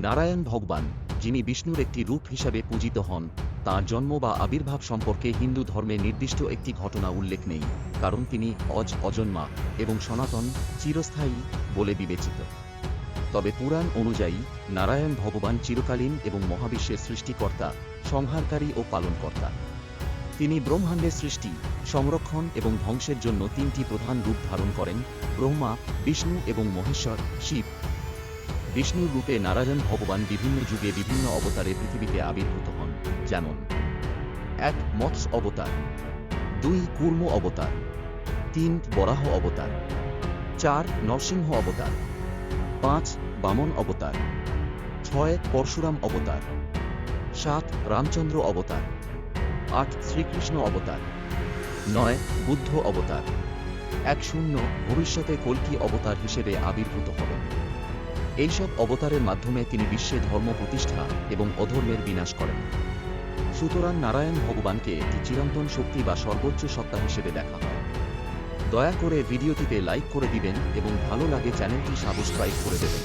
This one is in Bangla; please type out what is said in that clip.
নারায়ণ ভগবান, যিনি বিষ্ণুর একটি রূপ হিসাবে পূজিত হন, তাঁর জন্ম বা আবির্ভাব সম্পর্কে হিন্দু ধর্মে নির্দিষ্ট একটি ঘটনা উল্লেখ নেই, কারণ তিনি অজন্মা এবং সনাতন, চিরস্থায়ী বলে বিবেচিত। তবে পুরাণ অনুযায়ী নারায়ণ ভগবান চিরকালীন এবং মহাবিশ্বের সৃষ্টিকর্তা, সংহারকারী ও পালনকর্তা। তিনি ব্রহ্মাণ্ডের সৃষ্টি, সংরক্ষণ এবং ধ্বংসের জন্য তিনটি প্রধান রূপ ধারণ করেন: ব্রহ্মা, বিষ্ণু এবং মহেশ্বর, শিব। বিষ্ণুর রূপে নারায়ণ ভগবান বিভিন্ন যুগে বিভিন্ন অবতারে পৃথিবীতে আবির্ভূত হন, যেমন ১ মৎস্য অবতার, ২ কূর্ম অবতার, ৩ বরাহ অবতার, ৪ নরসিংহ অবতার, ৫ বামন অবতার, ৬ পরশুরাম অবতার, ৭ রামচন্দ্র অবতার, ৮ শ্রীকৃষ্ণ অবতার, ৯ বুদ্ধ অবতার, ১০ ভবিষ্যতে কল্কি অবতার হিসেবে আবির্ভূত হবেন। এইসব অবতারের মাধ্যমে তিনি বিশ্বে ধর্ম প্রতিষ্ঠা এবং অধর্মের বিনাশ করেন। সুতরাং নারায়ণ ভগবানকে একটি চিরন্তন শক্তি বা সর্বোচ্চ সত্তা হিসেবে দেখা হয়। দয়া করে ভিডিওটিতে লাইক করে দিবেন এবং ভালো লাগে চ্যানেলটি সাবস্ক্রাইব করে দেবেন।